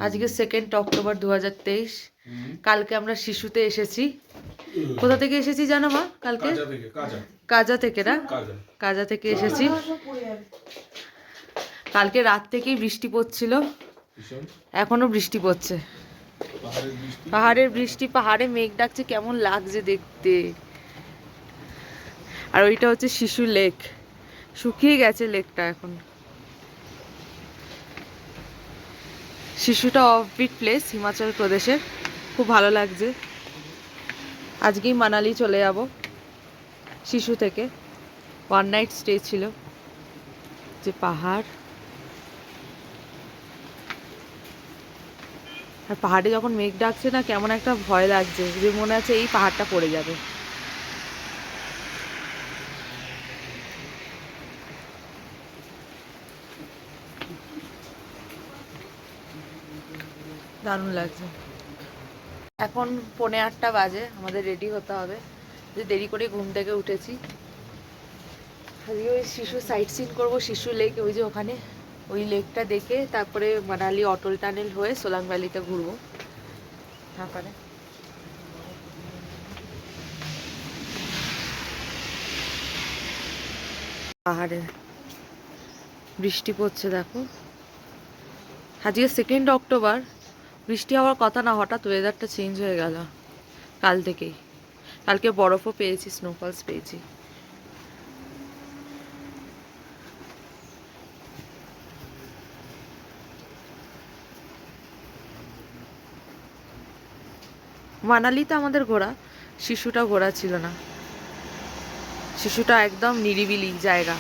আজকে 2 অক্টোবর 2023। কালকে আমরা শিশুতে এসেছি। কোথা থেকে এসেছি জানো মা? কালকে কাজা থেকে না, কাজা থেকে এসেছি। কালকে রাত থেকেই বৃষ্টি পড়ছিল, এখনো বৃষ্টি পড়ছে। পাহাড়ের বৃষ্টি, পাহাড়ে মেঘ ডাকছে, কেমন লাগছে দেখতে। আর ওইটা হচ্ছে শিশু লেক, শুকিয়ে গেছে লেকটা এখন। শিশুটা অফবিট প্লেস হিমাচল প্রদেশের, খুব ভালো লাগছে। আজকেই মানালি চলে যাব শিশু থেকে, 1 নাইট স্টে ছিল। যে পাহাড়, আর পাহাড়ে যখন মেঘ ডাকছে না, কেমন একটা ভয় লাগছে, যে মনে আছে এই পাহাড়টা পড়ে যাবে। দারুণ লাগছে। এখন 7:45 বাজে, আমাদের রেডি হতে হবে, যে দেরি করে ঘুম থেকে উঠেছি। আজকে ওই শিশু সাইট সিন করবো, শিশু লেক, ওই যে ওখানে ওই লেকটা দেখে তারপরে মানালি অটল টানেল হয়ে সোলাং ভ্যালিতে ঘুরবো। তারপরে পাহাড়ে বৃষ্টি পড়ছে দেখো। আজকে 2 অক্টোবর, বৃষ্টি হওয়ার কথা না, হঠাৎ ওয়েদারটা চেঞ্জ হয়ে গেল কাল থেকেই। কালকে বরফও পেয়েছি, স্নোফলস পেয়েছি। মানালিতে আমাদের ঘোরা, শিশুটা ঘোরা ছিল না। শিশুটা একদম নিরিবিলি জায়গা।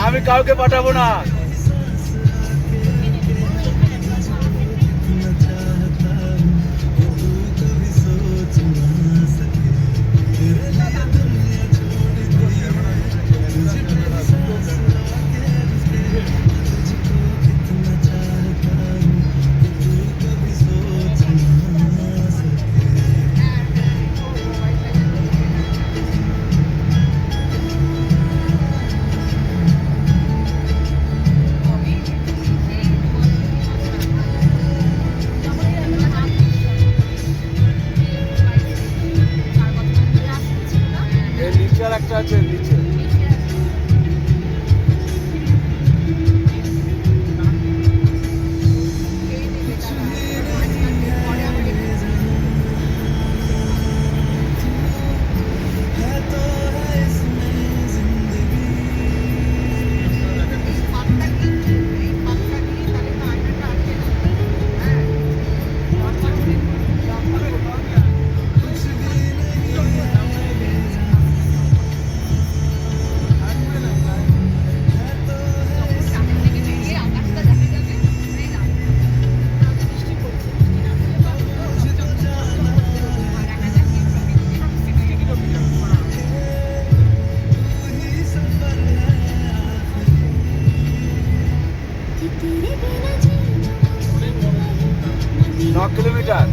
আমি কাউকে পাঠাবো না। একটা আছে নিচে। কিলোমিটার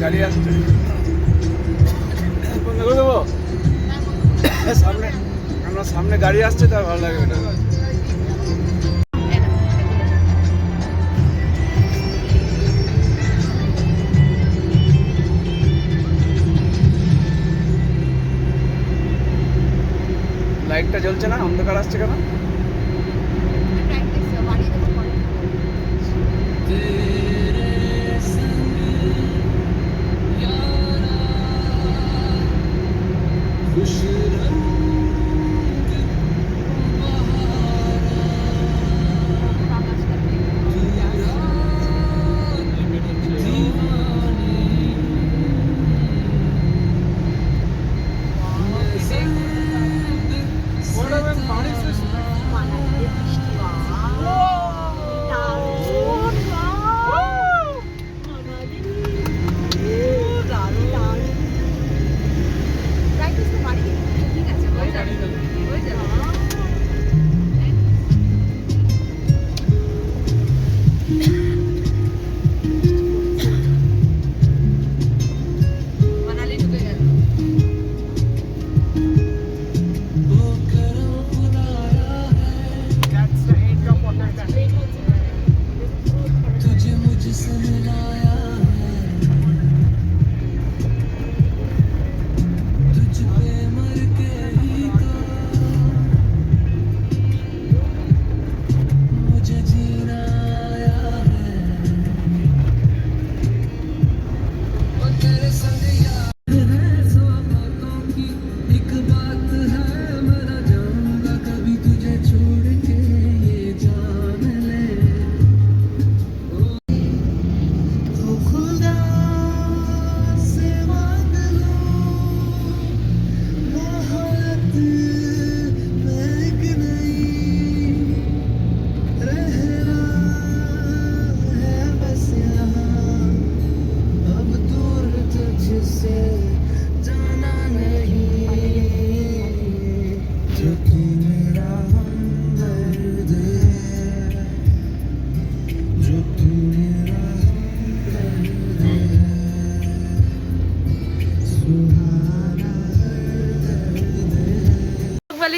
গাড়ি আসছে বন্ধ করে দেবো সামনে আমরা সামনে গাড়ি আসছে তার ভালো লাগে এটা লাইটটা জ্বলছে না অন্ধকার আসছে কেন What about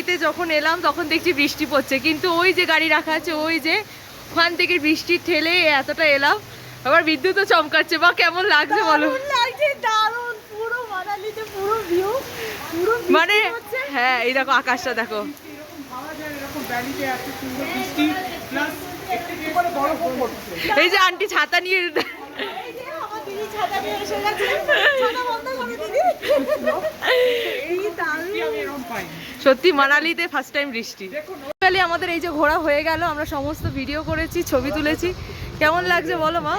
মানালিতে যখন এলাম তখন দেখছি বৃষ্টি পড়ছে, কিন্তু ওই যে গাড়ি রাখা আছে ওই যে ওখান থেকে বৃষ্টির ঠেলে এতটা এলাম, আবার বিদ্যুৎও চমকাচ্ছে। বা কেমন লাগছে বলো? লাগছে দারুণ, পুরো মানালিতে পুরো ভিউ, পুরো মানে হ্যাঁ, এই দেখো আকাশটা দেখো। এই যে আন্টি ছাতা নিয়ে, এই যে আমার দিদি ছাতা নিয়ে এসে গেছে, ছাতা বন্ধ করে দিদি। এই দারুণ। সত্যি মানালিতে ফার্স্ট টাইম বৃষ্টি। Actually আমাদের এই যে ঘোরা হয়ে গেল, আমরা সমস্ত ভিডিও করেছি, ছবি তুলেছি। কেমন লাগছে বলো মা?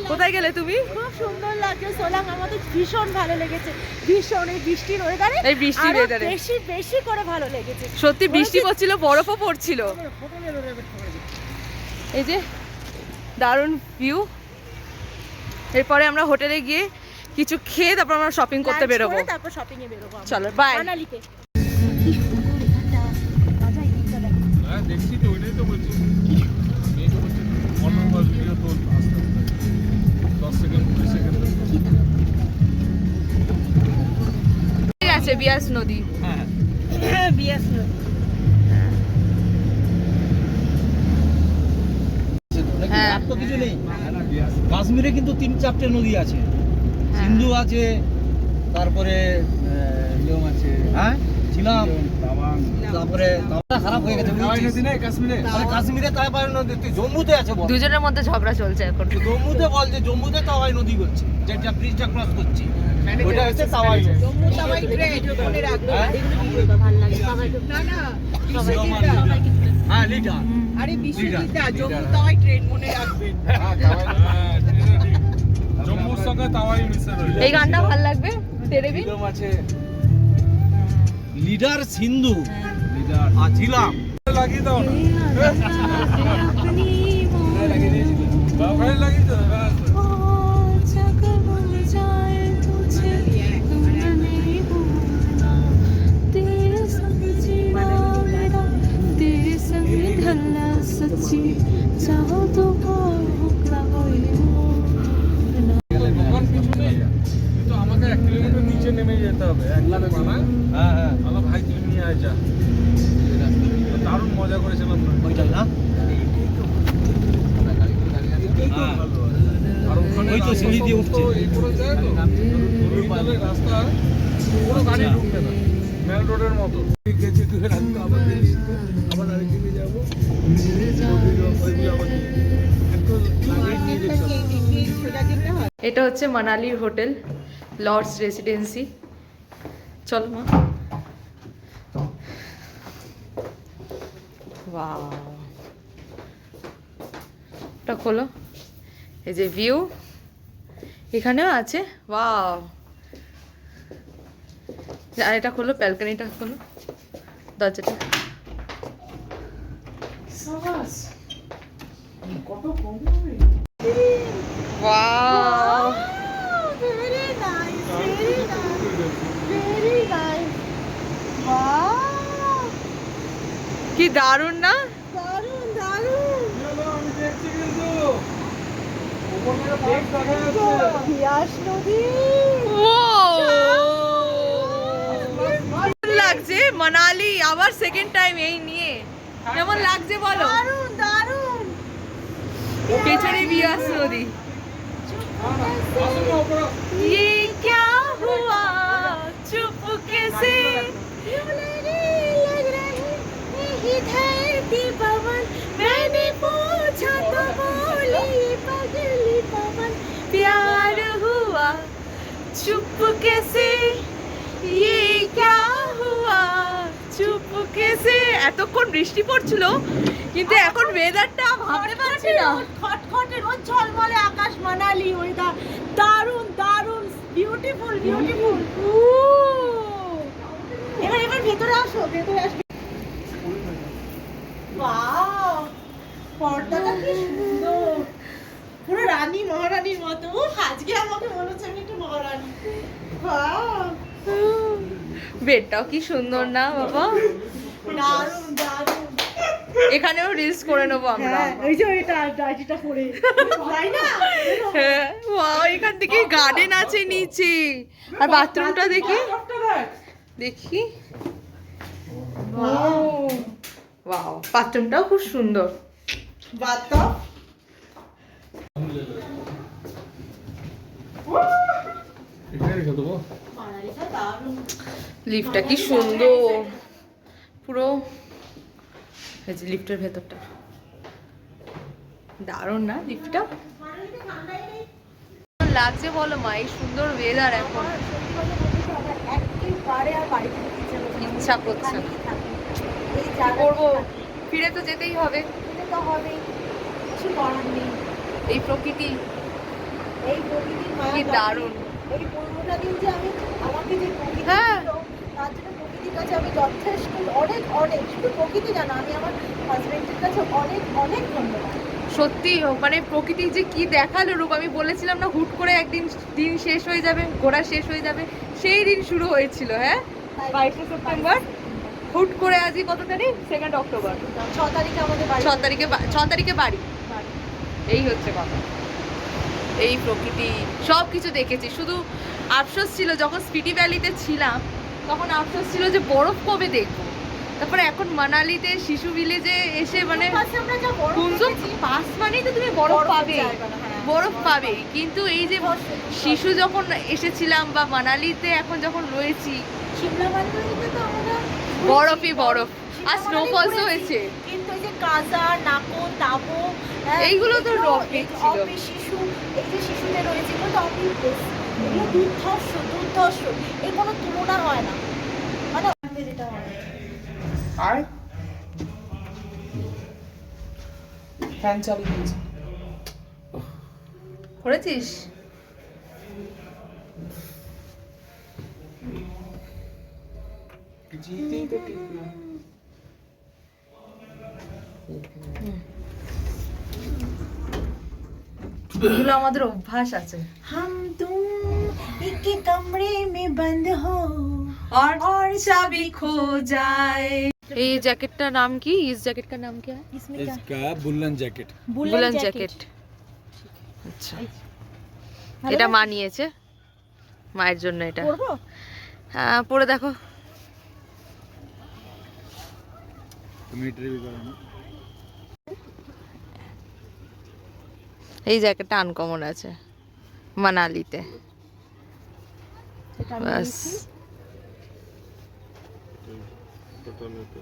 কোথায় গেলে তুমি? খুব সুন্দর লাগছে সোলাং, আমাদের ভীষণ ভালো লেগেছে, ভীষণ এই বৃষ্টির ওয়েদারে, এই বৃষ্টির weather-এ। বেশি বেশি করে ভালো লেগেছে। সত্যি বৃষ্টি পড়ছিল, বরফও পড়ছিল। এই যে দারুণ ভিউ। এরপরে আমরা হোটেলে গিয়ে কিছু খেয়ে তারপর আমরা শপিং করতে Lunch বেরোবো। করে তারপর শপিং এ বেরোবো আমরা। চলো বাই। মানালিতে কি সুন্দর এখানটা, বাজাই দিকটা দেখো। হ্যাঁ দেখছি তো, ওইটাই তো বলছি। এই তো বলছি অনর্গল ভিডিও তো আস্তে আস্তে 10 সেকেন্ড 20 সেকেন্ড। ঠিক আছে, বিয়াস নদী। হ্যাঁ হ্যাঁ বিএস নদী। হ্যাঁ। আর তো কিছু নেই। কাশ্মীরে কিন্তু 3-4টে নদী আছে, সিন্ধু আছে, তারপরে নিয়ম আছে। হ্যাঁ ছিলাম, তাওয়াং, তারপরে তাওয়াংটা খারাপ হয়ে গেছে তাওয়াই বুঝেছিস? নদী নেই কাশ্মীরে? আরে কাশ্মীরে তাওয়াই নদী, তুই জম্মুতে আছে বল। দুজনের মধ্যে ঝগড়া চলছে এখন। তুই জম্মুতে বল যে জম্মুতে তাওয়াই নদী করছে, যেটা ব্রিজটা ক্রস করছি ওটা হচ্ছে তাওয়াই নদী। জম্মু তাওয়াই ট্রেন মনে রাখবে, এগুলো ভিডিওটা ভালো লাগে সবাই। না না হ্যাঁ লিডার। আরে বিশ্বজিৎদা জম্মু তাওয়াই ট্রেন মনে রাখবেন। হ্যাঁ তাওয়াই নদী। জম্মুর সঙ্গে তাওয়াই মিশে রয়েছে। এই গানটা ভালো লাগবে, তেরেবি। নিয়ম আছে। লিডার সিন্ধু লিডার আর ছিলাম। লাগিয়ে দাও না। লাগিয়ে দিয়েছি তো। বাবাই লাগিয়ে দাও। দোকান কিছু নেই, কিন্তু আমাকে 1 কিলোমিটার নিচে নেমে যেতে হবে। একলা বানা। হ্যাঁ হ্যাঁ আমার ভাই তুই নিয়ে আয় যা। দারুণ মজা করেছিলাম না? ওইটাই না? হ্যাঁ। আর ওখানে ওই তো সিঁড়ি দিয়ে উঠছে। এই করে যায় তো। নদীর রাস্তা পুরো গাড়ি ঢুকবে না, মেন রোডের মতো। গেছি তুই রাস্তা আবার বেরিয়েছে, আবার আরেকদিকে যাবো। একটু লাগিয়ে নিয়ে যেতে হবে। এটা হচ্ছে মানালির হোটেল লর্ডস রেসিডেন্সি। চলো মা। ওয়াও, এটা খোলো। এই যে ভিউ এখানেও আছে। ওয়াও, আর এটা খোলো, ব্যালকনিটা খোলো, দরজাটা। Wow, very nice, very nice, very nice. Wow, কি দারুণ না? দারুণ দারুণ। আমি দেখছি কিন্তু ওপরে দেখ দেখা যাচ্ছে। বিয়াস নদী। কেমন লাগছে মানালি আবার সেকেন্ড টাইম এই নিয়ে? কেমন লাগছে বলো? দারুণ দারুণ। পেছনে বিয়াস নদী। আসুন না ওপরে। ये क्या हुआ चुपके से लग रहे इधर भी पवन, मैंने पूछा तो बोली पगली पवन। प्यार हुआ चुपके से ये क्या हुआ চুপকে সে। এতক্ষণ বৃষ্টি পড়ছিল কিন্তু এখন ওয়েদারটা ভাবতে পারছি না। খটখটে রোদ, ঝলমলে আকাশ, মানালি ওয়েদার দারুণ দারুণ, বিউটিফুল বিউটিফুল। এবার এবার ভেতরে আসো, ভেতরে আসো। ওয়াও, পর্দাটা কি সুন্দর, পুরো রানী মহারানীর মতো। উফ, আজকে আমাকে মনে হচ্ছে আমি একটু মহারানী। ওয়াও, বেডটাও কি সুন্দর না বাবা? দারুণ দারুণ। এখানেও রিলস করে নেবো আমরা। হ্যাঁ, এই যে এটা ডাইটিটা পরে, তাই না? হ্যাঁ, ওয়াও, এখান থেকে গার্ডেন আছে নিচে। আর বাথরুমটা দেখি, দেখি ওয়াও, বাথরুমটাও খুব সুন্দর। বাথটব এখানে রেখে দেবো। বানালিটা দারুণ। লিফটটা কি সুন্দর, পুরো এই যে লিফটের ভেতরটা দারুণ না লিফটটা? বানালিতে ঠান্ডাই নেই। লাগছে বলো মা এই সুন্দর ওয়েদার এখন? আমার সত্যি কথা বলতে তো আমার একেবারে আর বাড়ি থেকে ইচ্ছা করছে না। এই কি জায়গাটা করবো, ফিরে তো যেতেই হবে। তো হবেই, কিছু করার নেই। এই প্রকৃতি এই প্রকৃতির মায়া কি দারুণ। এই 15টা দিন যে আমি আমাকে যে প্রকৃতি হ্যাঁ। দিল, তার জন্য প্রকৃতির কাছে আমি যথেষ্ট অনেক অনেক, শুধু প্রকৃতি জানো, আমি আমার হাজবেন্ডের কাছে অনেক অনেক ধন্যবাদ। সত্যি মানে প্রকৃতি যে কি দেখালো রূপ, আমি বলেছিলাম না হুট করে একদিন দিন শেষ হয়ে যাবে, ঘোরা শেষ হয়ে যাবে, সেই দিন শুরু হয়েছিল। হ্যাঁ, 22শে সেপ্টেম্বর, হুট করে আজই কত তারিখ? 2 অক্টোবর। 6 তারিখে আমাদের বাড়ি 6 তারিখে বাড়ি। এই হচ্ছে কথা, এই প্রকৃতি সব কিছু দেখেছি। শুধু আফসোস ছিল যখন স্পিটি ভ্যালিতে ছিলাম তখন আফসোস ছিল যে বরফ কবে দেখবো। তারপরে এখন মানালিতে শিশু ভিলেজে এসে মানে পাশে আমরা যা বরফ কুঞ্জম দেখেছি, পাস মানেই তো তুমি বরফ পাবে, জায়গা না, হ্যাঁ। বরফ পাবে। কিন্তু এই যে শিশু যখন এসেছিলাম বা মানালিতে এখন যখন রয়েছি, সিমলা মানালিতে তো আমরা বরফই বরফ। সিমলা আর মানালি স্নোফলসও ঘুরেছি, হয়েছে। কিন্তু এই যে কাজা, নাকো, তাবো, এইগুলো তো এগুলো, rock এই beach ছিল। অপি শিশু, এই যে শিশুদের রয়েছে এগুলো তো অপি প্লেস, এগুলো দুর্ধর্ষ দুর্ধর্ষ, এর কোনো তুলনা হয় না, মানে যেটা হয়। আর ফ্যান চালু হয়েছে করেছিস? জিতেই তো ঠিক না। এগুলো আমাদের অভ্যাস আছে। हम तुम एक कमरे में बंद हो और चाबी खो जाए। এই জ্যাকেটটার নাম কি? ইস জ্যাকেটটার নাম কি হয়? इसमें क्या इसका बुल्लन जैकेट। Boolean jacket. আচ্ছা, এটা মা নিয়েছে মায়ের জন্য। এটা পরবো? হ্যাঁ, পরে দেখো। मिलिट्री भी कराना। এই জ্যাকেটটা আনকমন আছে মানালিতে। এটা আমি বাস, নিয়েছি। पता नहीं तो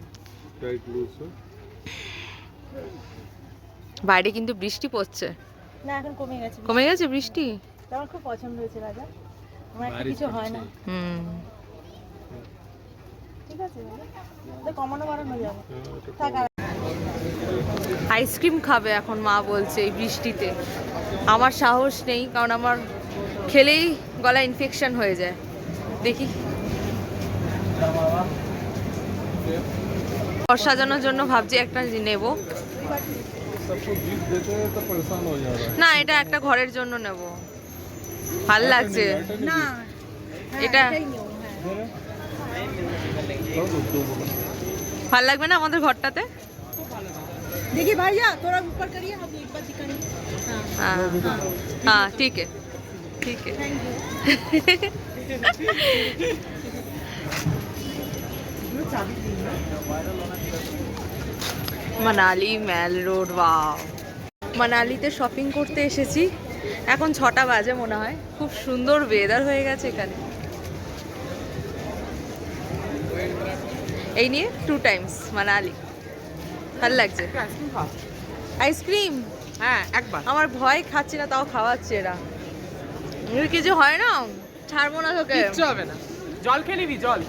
टाइट लूज है। বাইরে কিন্তু বৃষ্টি পড়ছে। না এখন কমে গেছে, কমে গেছে বৃষ্টি? আমার খুব পছন্দ হয়েছে রাজা, আমার একটা बारिश কিছু হয় না। হুম। ঠিক আছে রাজা, তো কমানো বাড়ানো যাবে। থাক আর আইসক্রিম খাবে এখন মা বলছে এই বৃষ্টিতে। আমার সাহস নেই, কারণ আমার খেলেই গলা ইনফেকশন হয়ে যায়। দেখি, ঘর সাজানোর জন্য ভাবছি একটা নেব। सबको गिफ्ट देते हैं तो परेशान हो जा रहा है। না, এটা একটা ঘরের জন্য নেব, ভাল লাগছে। না, এটা এটাই নিও, হ্যাঁ। ভাল লাগবে না আমাদের ঘরটাতে? देखिए भैया थोड़ा ऊपर करिए, हम एक बार दिखाएंगे। हाँ हाँ हाँ, ठीक है ठीक है। Thank you. Manali Mall Road, wow. মানালিতে শপিং করতে এসেছি, এখন 6টা বাজে মনে হয়। খুব সুন্দর ওয়েদার হয়ে গেছে এখানে। এই নিয়ে 2 টাইমস মানালি, ভালো লাগছে। আইসক্রিম? হ্যাঁ একবার। আমার ভয়, খাচ্ছি না তাও খাওয়াচ্ছে এরা। কিছু হয় না, ছাড়বো না তোকে। কিচ্ছু হবে না, জল খেয়ে নিবি, জল।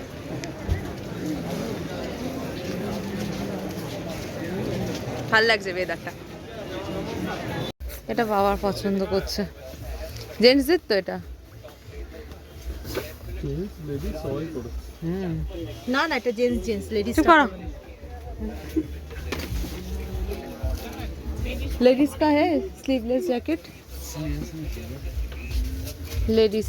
ভাল লাগছে ওয়েদারটা। এটা বাবার পছন্দ করছে, জেন্টসদের তো এটা। लेडीज सवाई करो। ना ना এটা জেন্টস জেন্টস, লেডিস चुप करो। लेडीज का है स्लीवलेस जैकेट, लेडीज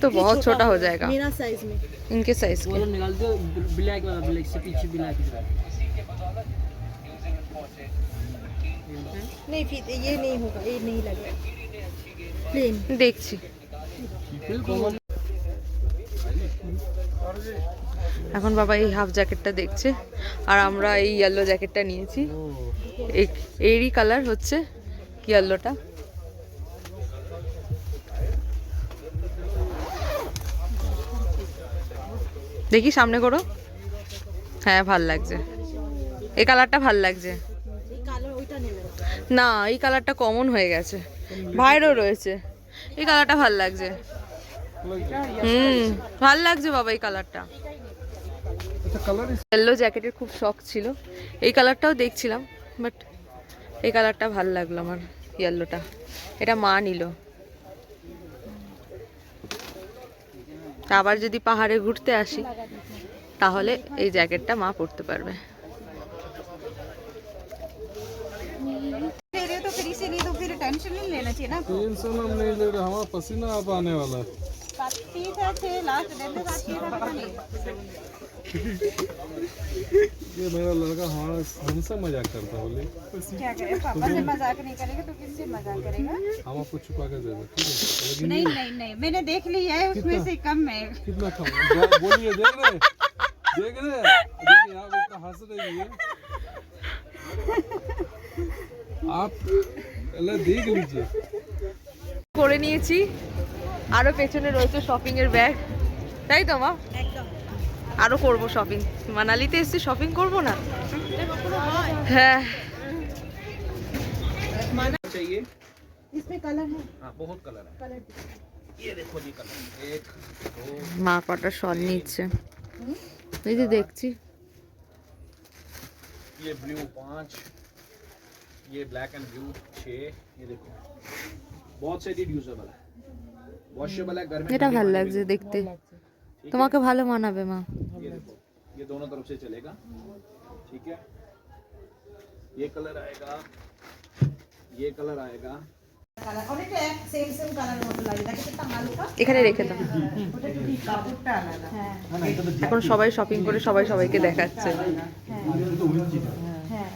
तो बहुत छोटा हो जाएगा मेरा साइज में। इनके साइज के। निकाल दो ब्लैक वाला, ब्लैक से पीछे ब्लैक। नहीं फिर ये नहीं होगा, ये नहीं लगेगा प्लेन। দেখছি। এখন বাবা এই হাফ জ্যাকেটটা দেখছে, আর আমরা এই ইয়েলো জ্যাকেটটা নিয়েছি। এরই কালার হচ্ছে ইয়েলোটা। দেখি সামনে করো। হ্যাঁ ভাল লাগছে, এই কালারটা ভাল লাগছে। না এই কালারটা কমন হয়ে গেছে, ভাইরও রয়েছে। এই কালারটা ভাল লাগছে। ভাল লাগছে বাবা এই কালারটা। ইয়েলো জ্যাকেটের খুব শখ ছিল, এই কালারটাও দেখছিলাম, বাট এই কালারটা ভাল লাগলো আমার, ইয়েলোটা। এটা মা নিল। আবার যদি পাহাড়ে ঘুরতে আসি তাহলে এই জ্যাকেটটা মা পরতে পারবে। दे रहे हो तो फिर इसीलिए तो फिर टेंशन नहीं लेना चाहिए ना। टेंशन हम नहीं ले रहे, हमारा पसीना अब आने वाला है। ठीक है, छह लास्ट दिन तक आती है पता नहीं। ये मेरा लड़का हमारा हमसे मजाक करता है, बोले क्या करे, पापा से मजाक नहीं करेगा तो किससे मजाक करेगा? हम आपको छुपा के दे दो, ठीक है? लेकिन नहीं नहीं नहीं, मैंने देख लिया है, उसमें से कम है। कितना कम? बोलिए, देख रहे देखिए आप इतना हंस रही है, आप पहले देख लीजिए। করে নিয়েছি, আরো পেছনে রয়েছে শপিং এর ব্যাগ, তাই তো মা? एकदम আরো করব শপিং, মানালিতে এসে শপিং করব না? হ্যাঁ चाहिए। इसमें कलर है। हाँ बहुत कलर है। ये देखो जी कलर, एक दो, মা কটা শল নিচ্ছে, এই যে দেখছি। ये ब्लू 5, ये ब्लैक एंड ब्लू 6, ये देखो बहुत से यूजेबल है, वॉशेबल है, घर में এটা ভালো লাগছে দেখতে, তোমাকে ভালো মানাবে মা। ये देखो ये दोनों तरफ से चलेगा, ठीक है? ये कलर आएगा, ये कलर आएगा, কালার অনেকটা এক সেম সেম কালারের মতো লাগে, দেখো এটা হালকা, এখানে রেখে দাও। ওটা একটু ঠিক কাপড়টা আলাদা। হ্যাঁ এখন সবাই শপিং করে সবাই সবাইকে দেখাচ্ছে। হ্যাঁ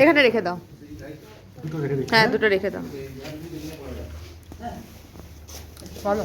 এখানে রেখে দাও, হ্যাঁ দুটো রেখে দাও। বলো